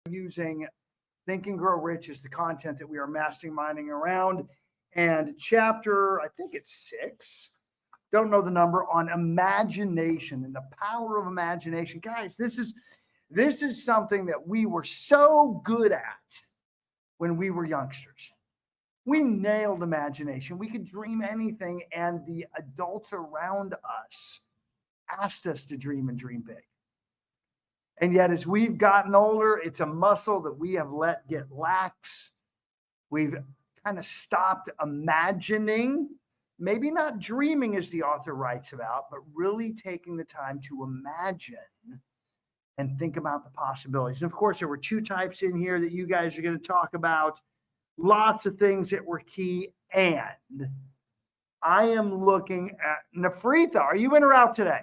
using Think and Grow Rich is the content that we are masterminding around. And chapter, I think it's 6, don't know the number, on imagination and the power of imagination. Guys, this is something that we were so good at when we were youngsters. We nailed imagination. We could dream anything, and the adults around us asked us to dream and dream big. And yet, as we've gotten older, it's a muscle that we have let get lax. We've kind of stopped imagining, maybe not dreaming as the author writes about, but really taking the time to imagine and think about the possibilities. And of course, there were 2 types in here that you guys are going to talk about. Lots of things that were key. And I am looking at Nafritha. Are you in or out today?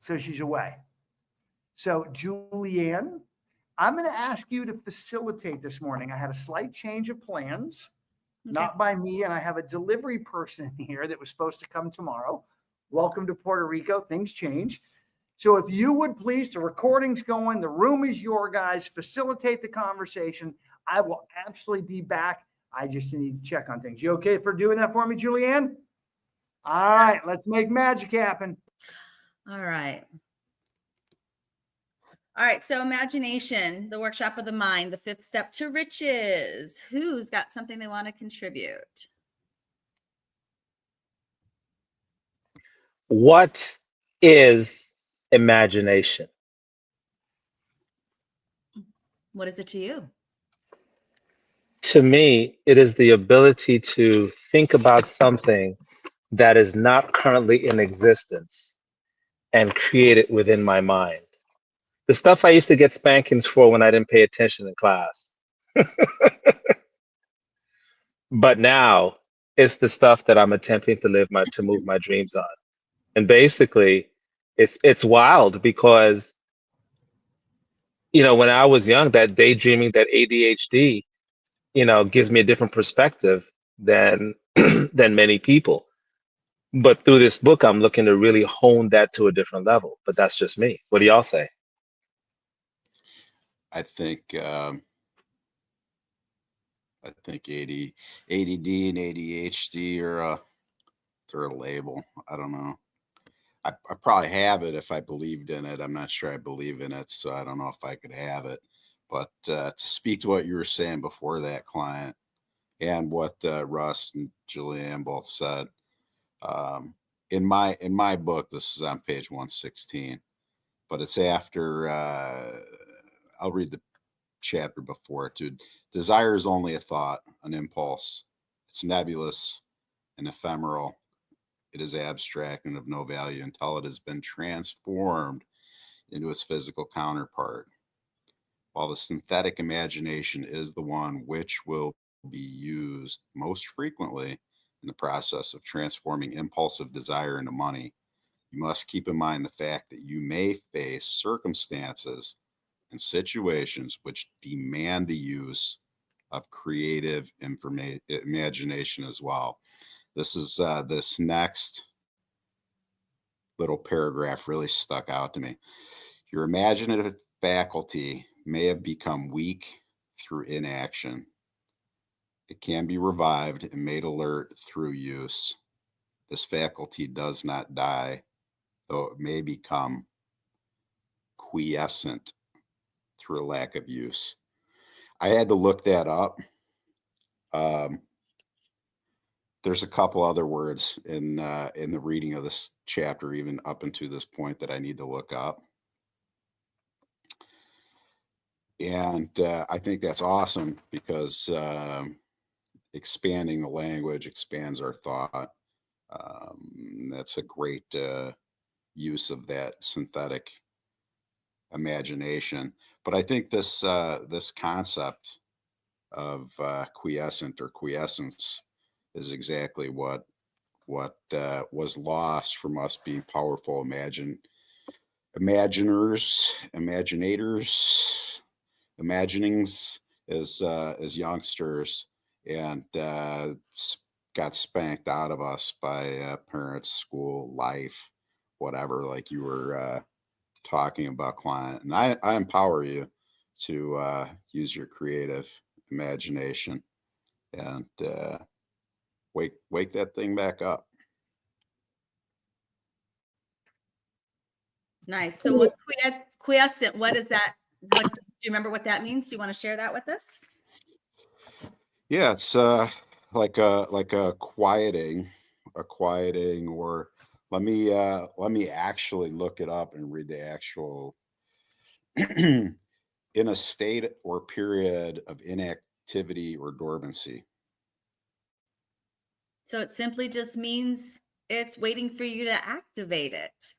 So she's away. So Julianne, I'm going to ask you to facilitate this morning. I had a slight change of plans, not by me, and I have a delivery person here that was supposed to come tomorrow. Welcome to Puerto Rico. Things change. So if you would please, the recording's going, the room is your guys, facilitate the conversation. I will absolutely be back. I just need to check on things. You okay for doing that for me, Julianne? All right, let's make magic happen. All right. All right, so imagination, the workshop of the mind, the 5th step to riches. Who's got something they want to contribute? What is imagination? What is it to you? To me, it is the ability to think about something that is not currently in existence and create it within my mind. The stuff I used to get spankings for when I didn't pay attention in class. But now it's the stuff that I'm attempting to move my dreams on. And basically, it's wild because, when I was young, that daydreaming, that ADHD, gives me a different perspective than than many people. But through this book, I'm looking to really hone that to a different level. But that's just me. What do y'all say? I think ADD and ADHD are they're a label. I don't know. I probably have it if I believed in it. I'm not sure I believe in it, so I don't know if I could have it. But to speak to what you were saying before that, client, and what Russ and Julianne both said, in my book, this is on page 116, but it's after. I'll read the chapter before it too. Desire is only a thought, an impulse. It's nebulous and ephemeral. It is abstract and of no value until it has been transformed into its physical counterpart. While the synthetic imagination is the one which will be used most frequently in the process of transforming impulsive desire into money, you must keep in mind the fact that you may face circumstances and situations which demand the use of creative imagination as well. This is this next little paragraph really stuck out to me. Your imaginative faculty may have become weak through inaction. It can be revived and made alert through use. This faculty does not die, though it may become quiescent through a lack of use. I had to look that up. There's a couple other words in the reading of this chapter, even up until this point, that I need to look up. And I think that's awesome because expanding the language expands our thought. That's a great use of that synthetic imagination. But I think this this concept of quiescent or quiescence is exactly what was lost from us being powerful imaginators, imaginings as youngsters, and got spanked out of us by parents, school, life, whatever. Like you were talking about client, and I empower you to use your creative imagination and wake that thing back up. Nice. So what quiescent, what is that? What do you remember what that means? Do you want to share that with us? Yeah, it's like a quieting, or let me actually look it up and read the actual in a state or period of inactivity or dormancy. So it simply just means it's waiting for you to activate it,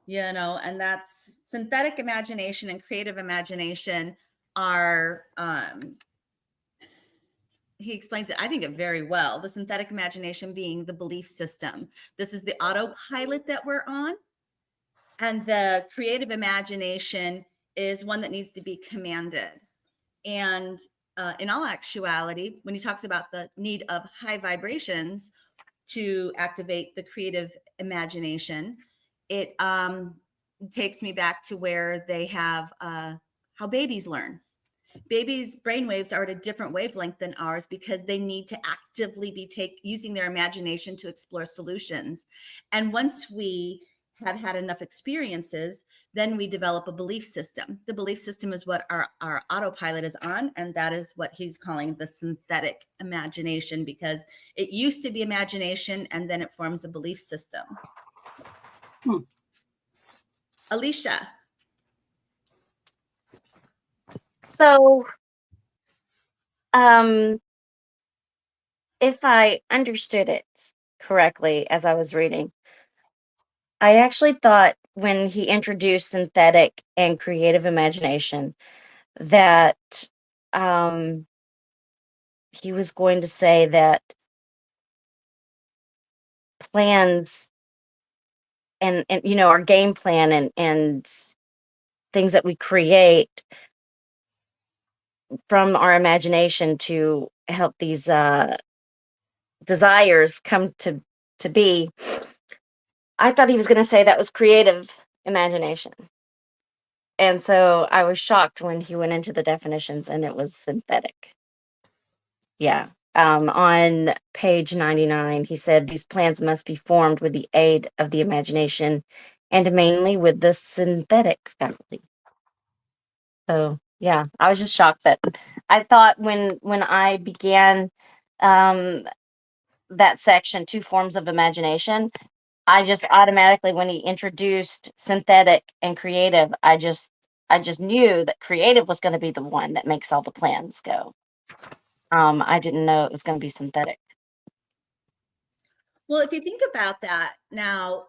and that's synthetic imagination and creative imagination are, he explains it, I think it very well. The synthetic imagination being the belief system. This is the autopilot that we're on. And the creative imagination is one that needs to be commanded. And in all actuality, when he talks about the need of high vibrations to activate the creative imagination, it takes me back to where they have how babies learn. Babies' brainwaves are at a different wavelength than ours because they need to actively be using their imagination to explore solutions. And once we have had enough experiences, then we develop a belief system. The belief system is what our autopilot is on, and that is what he's calling the synthetic imagination, because it used to be imagination and then it forms a belief system. Alicia. So, if I understood it correctly as I was reading, I actually thought when he introduced synthetic and creative imagination that he was going to say that plans and our game plan and things that we create from our imagination to help these desires come to be. I thought he was going to say that was creative imagination. And so I was shocked when he went into the definitions and it was synthetic. Yeah. On page 99, he said these plans must be formed with the aid of the imagination and mainly with the synthetic faculty. So yeah, I was just shocked that I thought when I began that section, two forms of imagination, I just automatically, when he introduced synthetic and creative, I just knew that creative was going to be the one that makes all the plans go. I didn't know it was going to be synthetic. Well, if you think about that now,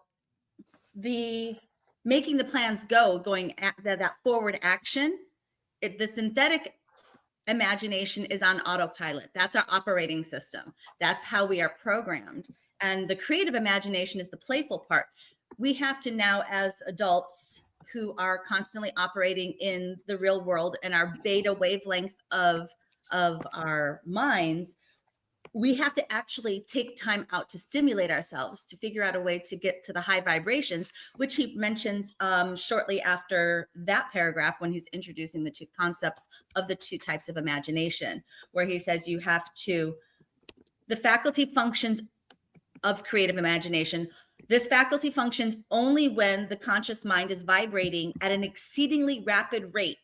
the making the plans go, going at that forward action, the synthetic imagination is on autopilot. That's our operating system. That's how we are programmed. And the creative imagination is the playful part. We have to now, as adults who are constantly operating in the real world and our beta wavelength of our minds, we have to actually take time out to stimulate ourselves, to figure out a way to get to the high vibrations, which he mentions shortly after that paragraph when he's introducing the two concepts of the two types of imagination, where he says you have to, the faculty functions of creative imagination, this faculty functions only when the conscious mind is vibrating at an exceedingly rapid rate.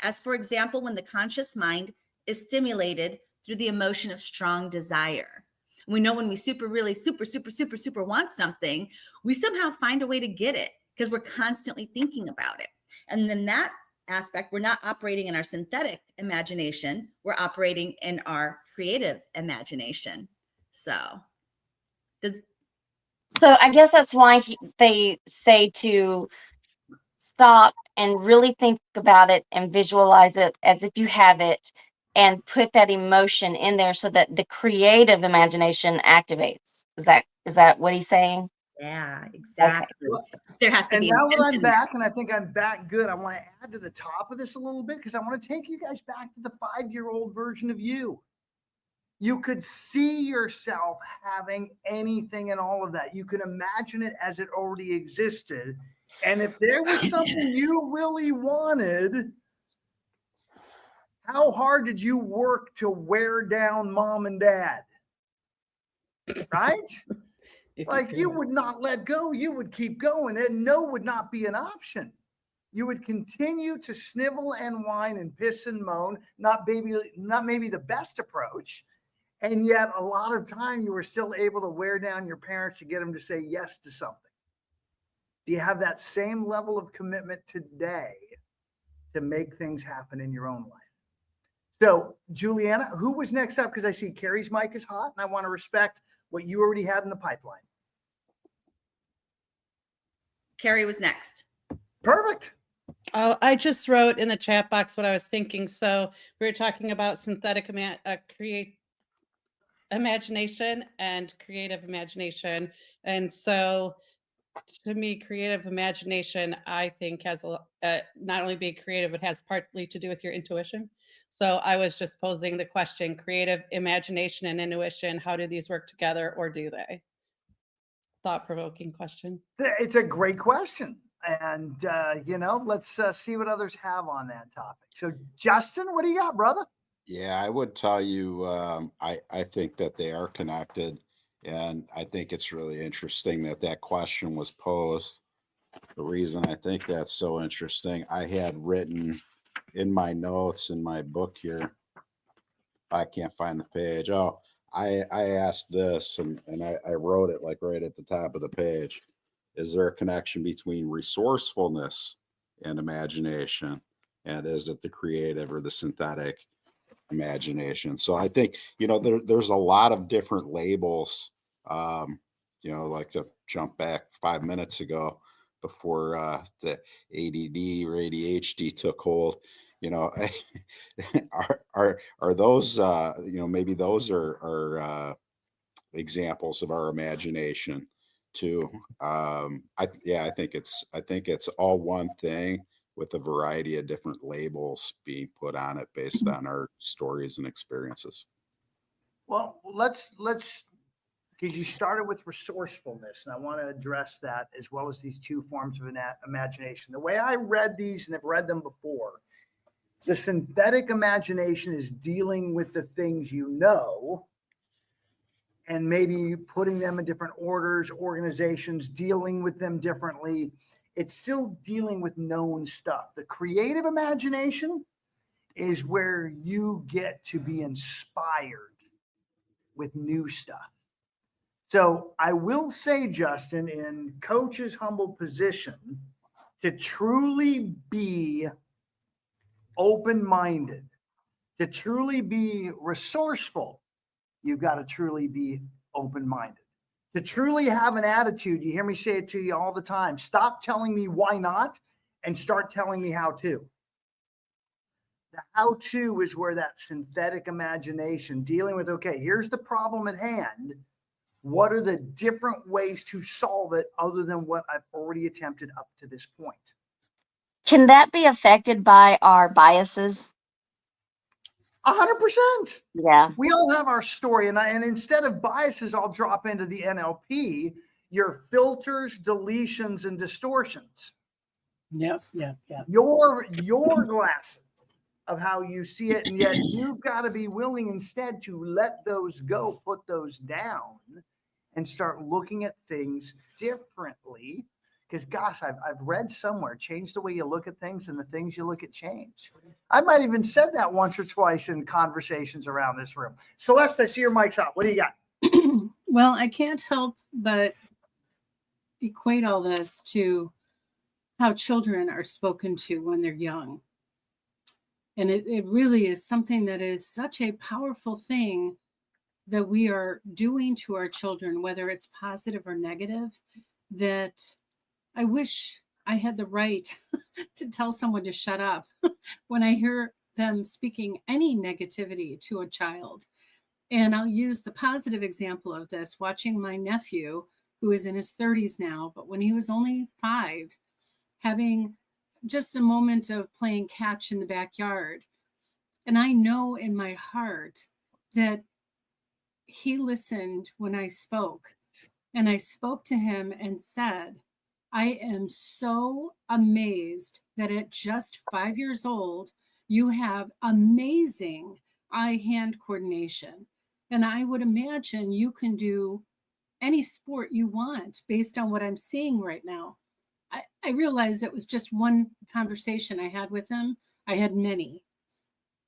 As for example, when the conscious mind is stimulated through the emotion of strong desire. We know when we really super want something, we somehow find a way to get it because we're constantly thinking about it. And then that aspect, we're not operating in our synthetic imagination, we're operating in our creative imagination. So I guess that's why they say to stop and really think about it and visualize it as if you have it and put that emotion in there so that the creative imagination activates. Is that what he's saying? Yeah, exactly. Okay. There has to be. And now that I'm back, and I think I'm back good, I want to add to the top of this a little bit because I want to take you guys back to the 5-year-old version of you. You could see yourself having anything and all of that. You can imagine it as it already existed. And if there was something you really wanted, how hard did you work to wear down mom and dad? Right? Like you would not let go. You would keep going, and no would not be an option. You would continue to snivel and whine and piss and moan, not maybe the best approach. And yet a lot of time you were still able to wear down your parents to get them to say yes to something. Do you have that same level of commitment today to make things happen in your own life? So, Juliana, who was next up? Because I see Carrie's mic is hot, and I want to respect what you already had in the pipeline. Carrie was next. Perfect. Oh, I just wrote in the chat box what I was thinking. So we were talking about synthetic imagination and creative imagination. And so to me, creative imagination, I think has not only being creative, it has partly to do with your intuition. So I was just posing the question, creative imagination and intuition, how do these work together, or do they? Thought-provoking question. It's a great question. And, let's see what others have on that topic. So, Justin, what do you got, brother? Yeah, I would tell you, I think that they are connected. And I think it's really interesting that question was posed. The reason I think that's so interesting, I had written in my notes in my book here, I can't find the page. Oh, I asked this and I wrote it like right at the top of the page. Is there a connection between resourcefulness and imagination? And is it the creative or the synthetic imagination? So I think, there's a lot of different labels, like to jump back 5 minutes ago before the ADD or ADHD took hold, are those, maybe those are examples of our imagination too. I think it's all one thing with a variety of different labels being put on it based on our stories and experiences. Well, let's because you started with resourcefulness, and I want to address that as well as these two forms of imagination. The way I read these and have read them before, the synthetic imagination is dealing with the things you know, and maybe putting them in different orders, organizations, dealing with them differently. It's still dealing with known stuff. The creative imagination is where you get to be inspired with new stuff. So I will say, Justin, in Coach's humble position, to truly be open-minded, to truly be resourceful, you've got to truly be open-minded. To truly have an attitude, you hear me say it to you all the time, stop telling me why not and start telling me how to. The how-to is where that synthetic imagination, dealing with, okay, here's the problem at hand. What are the different ways to solve it other than what I've already attempted up to this point? Can that be affected by our biases? 100%. Yeah. We all have our story. And instead of biases, I'll drop into the NLP, your filters, deletions, and distortions. Yeah. Your glasses of how you see it. And yet you've got to be willing instead to let those go, put those down, and start looking at things differently. Because gosh, I've read somewhere, change the way you look at things and the things you look at change. I might even said that once or twice in conversations around this room. Celeste, I see your mic's up. What do you got? Well, I can't help but equate all this to how children are spoken to when they're young. And it really is something that is such a powerful thing that we are doing to our children, whether it's positive or negative, that I wish I had the right to tell someone to shut up when I hear them speaking any negativity to a child. And I'll use the positive example of this, watching my nephew, who is in his 30s now, but when he was only 5, having just a moment of playing catch in the backyard. And I know in my heart that he listened when I spoke. And I spoke to him and said, I am so amazed that at just 5 years old, you have amazing eye-hand coordination. And I would imagine you can do any sport you want based on what I'm seeing right now. I realized it was just one conversation I had with him. I had many.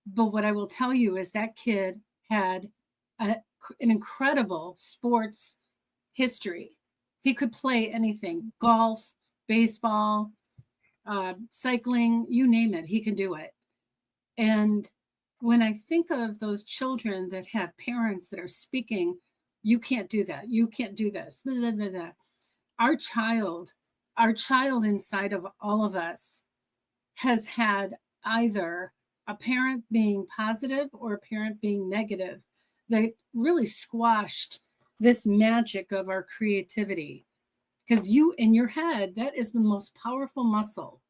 But what I will tell you is that kid had an incredible sports history. He could play anything, golf, baseball, cycling, you name it, he can do it. And when I think of those children that have parents that are speaking, you can't do that, you can't do this, blah, blah, blah, blah. Our child inside of all of us has had either a parent being positive or a parent being negative that really squashed this magic of our creativity. Because you, in your head, that is the most powerful muscle.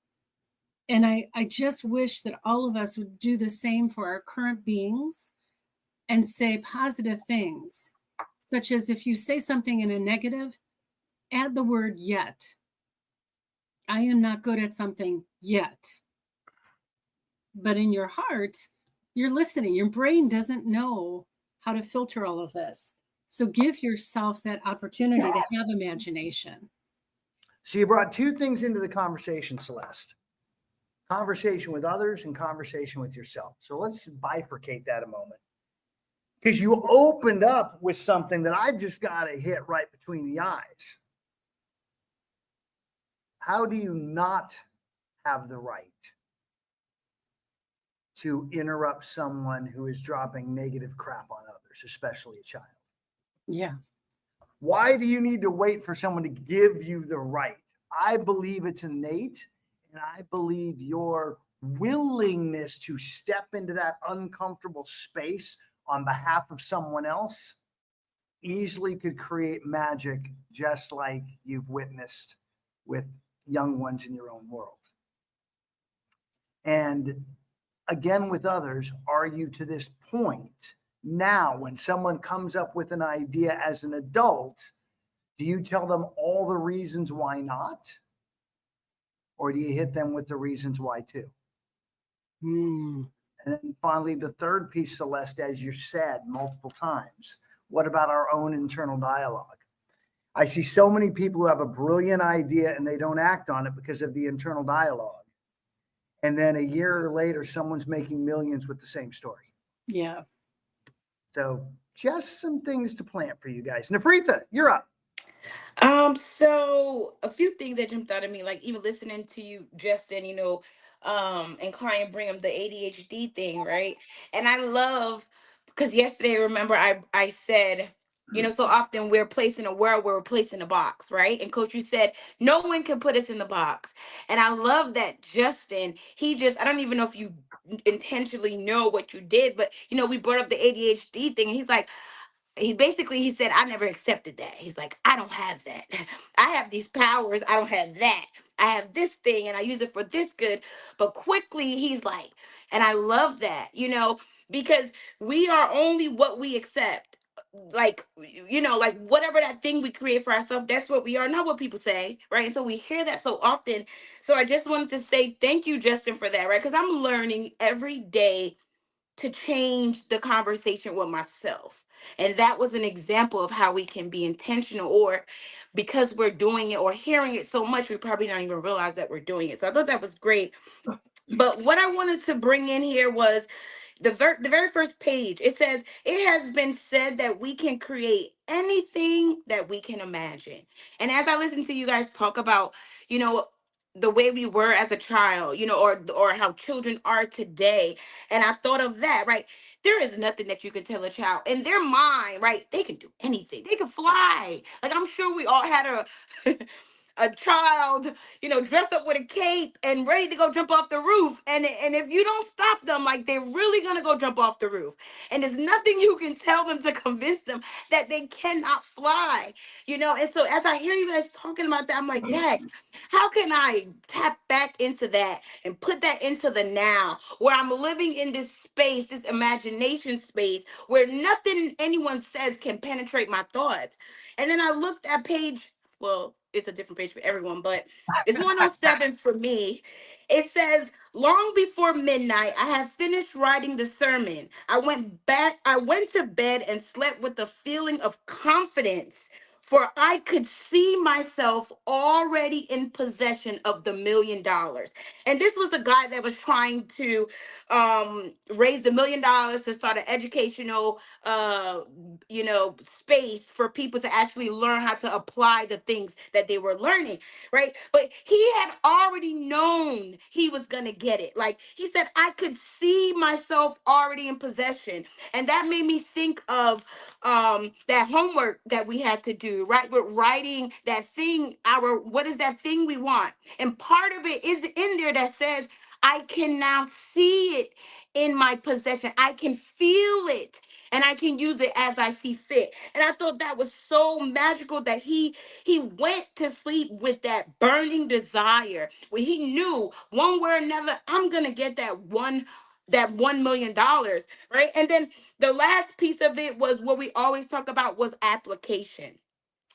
And I just wish that all of us would do the same for our current beings and say positive things, such as if you say something in a negative, add the word yet. I am not good at something yet. But in your heart, you're listening. Your brain doesn't know how to filter all of this. So give yourself that opportunity to have imagination. So you brought two things into the conversation, Celeste. Conversation with others and conversation with yourself. So let's bifurcate that a moment. Because you opened up with something that I just got to hit right between the eyes. How do you not have the right to interrupt someone who is dropping negative crap on others, especially a child? Yeah. Why do you need to wait for someone to give you the right? I believe it's innate, and I believe your willingness to step into that uncomfortable space on behalf of someone else easily could create magic, just like you've witnessed with young ones in your own world. And again, with others, are you to this point now, when someone comes up with an idea as an adult, do you tell them all the reasons why not? Or do you hit them with the reasons why too? And then finally, the third piece, Celeste, as you said multiple times, what about our own internal dialogue? I see so many people who have a brilliant idea and they don't act on it because of the internal dialogue. And then a year later, someone's making millions with the same story. Yeah. So just some things to plant for you guys. Nafritha, you're up. So a few things that jumped out at me, like even listening to you, Justin, and client bring up the ADHD thing, right? And I love, because yesterday, remember, I said, so often we're placed in a world where we're placed in a box, right? And Coach, you said no one can put us in the box, and I love that Justin. I don't even know if you intentionally know what you did, but we brought up the ADHD thing, and he's like, he said, I never accepted that. He's like, I don't have that. I have these powers. I don't have that. I have this thing and I use it for this good. But quickly he's like, and I love that, because we are only what we accept. Like, like whatever that thing we create for ourselves, that's what we are, not what people say, right? And so we hear that so often. So I just wanted to say thank you, Justin, for that, right? Because I'm learning every day to change the conversation with myself. And that was an example of how we can be intentional, or because we're doing it or hearing it so much, we probably don't even realize that we're doing it. So I thought that was great. But what I wanted to bring in here was the very first page. It says, it has been said that we can create anything that we can imagine. And as I listen to you guys talk about, the way we were as a child, or how children are today, and I thought of that, right? There is nothing that you can tell a child in their mind, right? They can do anything. They can fly. Like, I'm sure we all had a a child, dressed up with a cape and ready to go jump off the roof. And if you don't stop them, like, they're really gonna go jump off the roof. And there's nothing you can tell them to convince them that they cannot fly. And so as I hear you guys talking about that, I'm like, Dad, how can I tap back into that and put that into the now, where I'm living in this space, this imagination space, where nothing anyone says can penetrate my thoughts. And then I looked at it's a different page for everyone, but it's 107 for me. It says, long before midnight, I had finished writing the sermon. I went to bed and slept with a feeling of confidence, for I could see myself already in possession of the $1 million. And this was the guy that was trying to raise the $1 million to start an educational space for people to actually learn how to apply the things that they were learning, right? But he had already known he was going to get it. Like he said, I could see myself already in possession. And that made me think of that homework that we had to do, right? We're writing that thing, what is that thing we want? And part of it is in there that says, I can now see it in my possession. I can feel it and I can use it as I see fit. And I thought that was so magical that he went to sleep with that burning desire where he knew one way or another, I'm gonna get that $1 million, right? And then the last piece of it was what we always talk about was application.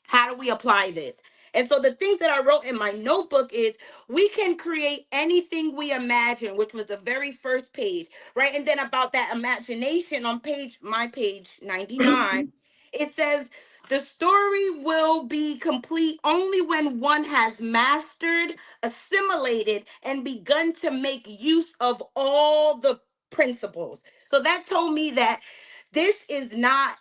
How do we apply this? And so the things that I wrote in my notebook is we can create anything we imagine, which was the very first page, right? And then about that imagination on my page 99, it says the story will be complete only when one has mastered, assimilated, and begun to make use of all the principles. So that told me that this is not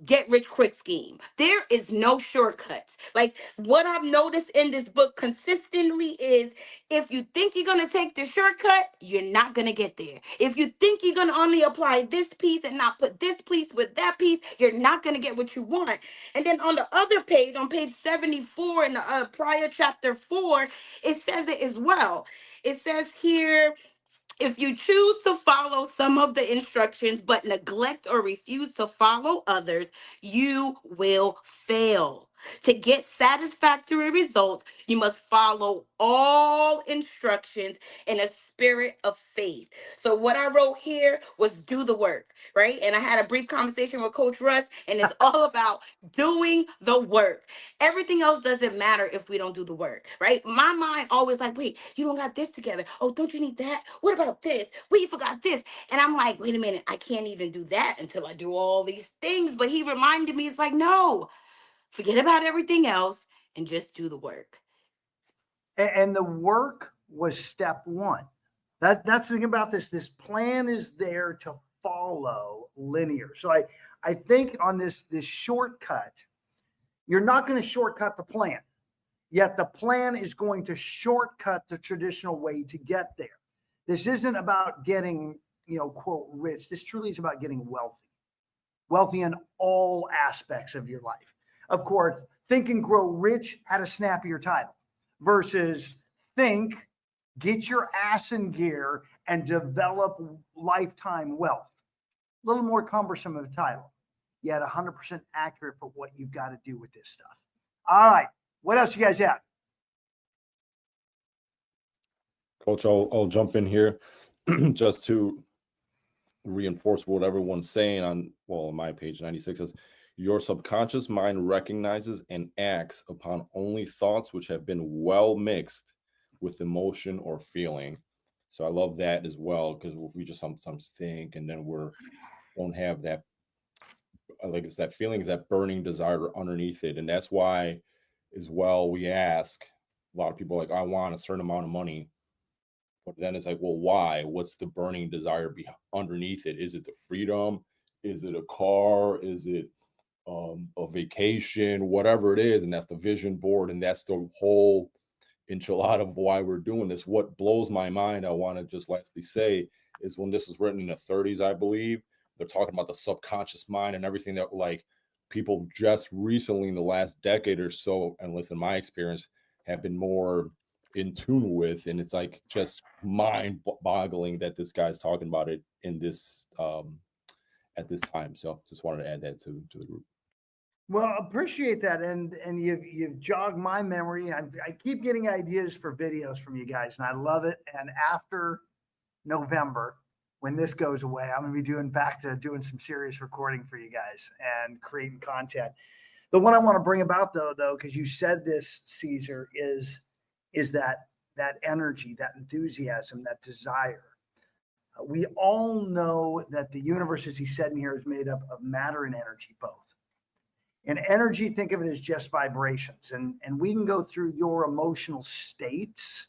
get rich quick scheme. There is no shortcuts. Like what I've noticed in this book consistently is if you think you're going to take the shortcut, you're not going to get there. If you think you're going to only apply this piece and not put this piece with that piece, you're not going to get what you want. And then on the other page, on page 74 in the prior chapter 4, it says it as well. It says here, if you choose to follow some of the instructions but neglect or refuse to follow others, you will fail. To get satisfactory results, you must follow all instructions in a spirit of faith. So, what I wrote here was do the work, right? And I had a brief conversation with Coach Russ, and it's all about doing the work. Everything else doesn't matter if we don't do the work, right? My mind always like, wait, you don't got this together. Oh, don't you need that? What about this? Well, you forgot this. And I'm like, wait a minute, I can't even do that until I do all these things. But he reminded me, it's like, no, forget about everything else and just do the work. And the work was step one. That's the thing about this. This plan is there to follow linear. So I think on this shortcut, you're not going to shortcut the plan. Yet the plan is going to shortcut the traditional way to get there. This isn't about getting, quote, rich. This truly is about getting wealthy in all aspects of your life. Of course, Think and Grow Rich had a snappier title versus Think, Get Your Ass in Gear, and Develop Lifetime Wealth. A little more cumbersome of a title, yet 100% accurate for what you've got to do with this stuff. All right. What else you guys have? Coach, I'll jump in here just to reinforce what everyone's saying on my page 96 says, your subconscious mind recognizes and acts upon only thoughts which have been well mixed with emotion or feeling. So I love that as well, because we just sometimes think and then don't have that, like it's that feeling, is that burning desire underneath it. And that's why as well we ask a lot of people, like, I want a certain amount of money. But then it's like, well, why? What's the burning desire underneath it? Is it the freedom? Is it a car? Is it a vacation? Whatever it is. And that's the vision board. And that's the whole enchilada of why we're doing this. What blows my mind, I want to just lastly say, is when this was written in the 30s, I believe, they're talking about the subconscious mind and everything that, like, people just recently in the last decade or so, and listen, my experience, have been more in tune with. And it's like just mind boggling that this guy's talking about it in this at this time. So just wanted to add that to the group. Well, appreciate that, and you've jogged my memory. I keep getting ideas for videos from you guys, and I love it. And after November, when this goes away, I'm going to be doing some serious recording for you guys and creating content. The one I want to bring about though, because you said this, Caesar, is that energy, that enthusiasm, that desire. We all know that the universe, as he said in here, is made up of matter and energy both. And energy, think of it as just vibrations. And we can go through your emotional states,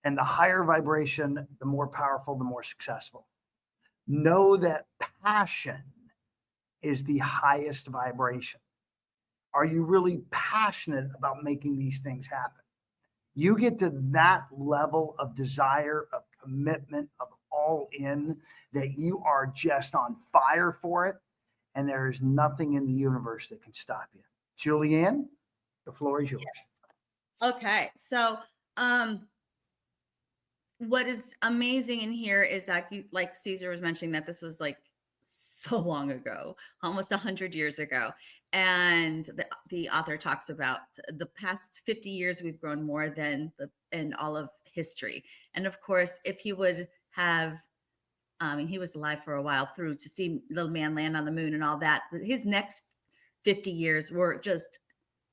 and the higher vibration, the more powerful, the more successful. Know that passion is the highest vibration. Are you really passionate about making these things happen? You get to that level of desire, of commitment, of all in, that you are just on fire for it, and there is nothing in the universe that can stop you. Julianne, the floor is yours. Okay, so what is amazing in here is that, like Caesar was mentioning, that this was like so long ago, almost 100 years ago. And the author talks about the past 50 years, we've grown more than in all of history. And of course, if he would have, he was alive for a while through to see little man land on the moon and all that, his next 50 years were just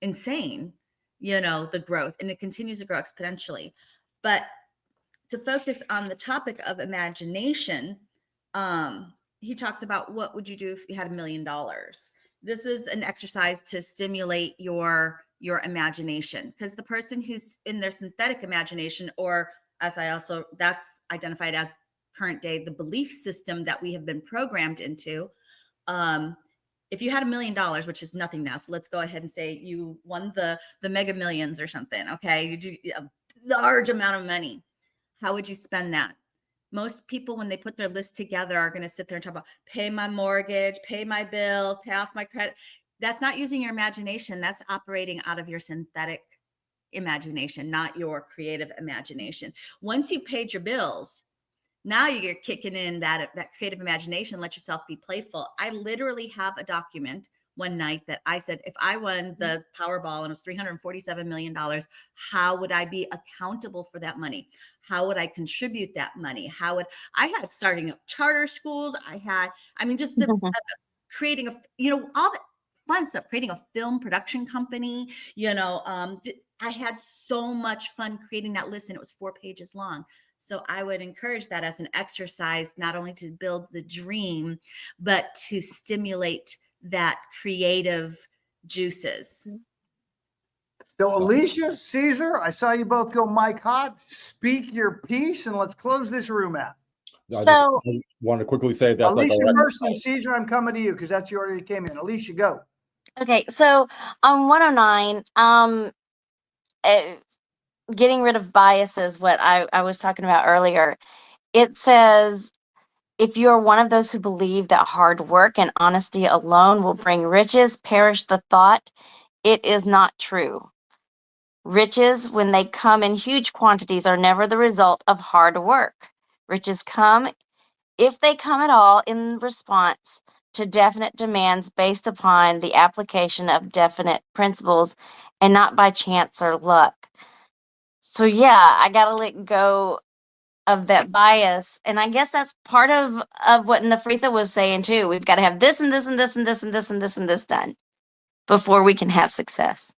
insane, the growth, and it continues to grow exponentially. But to focus on the topic of imagination, he talks about what would you do if you had $1 million? This is an exercise to stimulate your imagination, because the person who's in their synthetic imagination, or that's identified as current day, the belief system that we have been programmed into. If you had $1 million, which is nothing now, so let's go ahead and say you won the Mega Millions or something. Okay, you do a large amount of money. How would you spend that? Most people, when they put their list together, are going to sit there and talk about pay my mortgage, pay my bills, pay off my credit. That's not using your imagination. That's operating out of your synthetic imagination, not your creative imagination. Once you've paid your bills, now you're kicking in that creative imagination. Let yourself be playful. I literally have a document one night that I said, if I won the Powerball and it was $347 million, how would I be accountable for that money? How would I contribute that money? I had starting up charter schools. Just creating all the fun stuff, creating a film production company, I had so much fun creating that list, and it was 4 pages long. So I would encourage that as an exercise, not only to build the dream, but to stimulate that creative juices. So Alicia, Caesar, I saw you both go mic hot. Speak your piece, and let's close this room out. I just want to quickly say that. Alicia first, and Caesar, I'm coming to you because that's you already came in. Alicia, go. Okay, so on 109, getting rid of biases, what I was talking about earlier, it says, if you are one of those who believe that hard work and honesty alone will bring riches, perish the thought. It is not true. Riches, when they come in huge quantities, are never the result of hard work. Riches come, if they come at all, in response to definite demands based upon the application of definite principles and not by chance or luck. So yeah, I got to let go of that bias. And I guess that's part of what Nafritha was saying too. We've got to have this and this and this and this and this and this and this done before we can have success.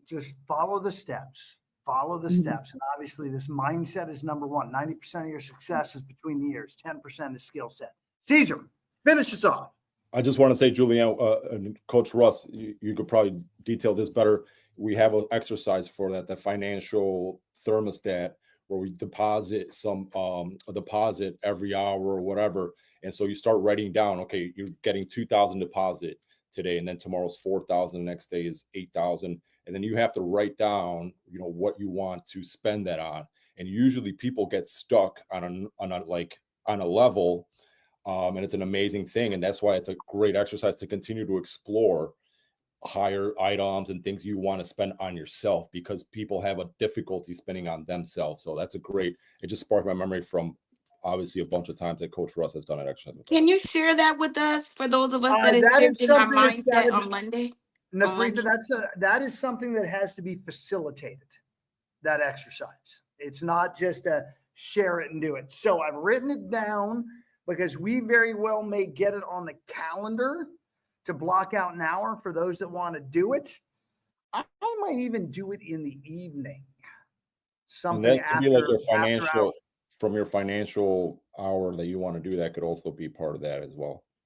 Just follow the steps. Follow the steps. And obviously this mindset is number one. 90% of your success is between the ears. 10% is skill set. Caesar, finish us off. I just want to say, Julianne, and Coach Russ, you could probably detail this better. We have an exercise for that, the financial thermostat, where we deposit a deposit every hour or whatever. And so you start writing down, okay, you're getting 2,000 deposit today, and then tomorrow's 4,000, the next day is 8,000. And then you have to write down, what you want to spend that on. And usually people get stuck on a level, and it's an amazing thing. And that's why it's a great exercise to continue to explore higher items and things you want to spend on yourself, because people have a difficulty spending on themselves. So that's it just sparked my memory from obviously a bunch of times that Coach Russ has done it. Exercise. Can you share that with us, for those of us that is shifting our mindset on Monday? Nafritha, that is something that has to be facilitated, that exercise. It's not just a share it and do it. So I've written it down because we very well may get it on the calendar, to block out an hour for those that want to do it. I might even do it in the evening. And Something that could be like your after financial, hours. from your financial hour that you want to do, that could also be part of that as well.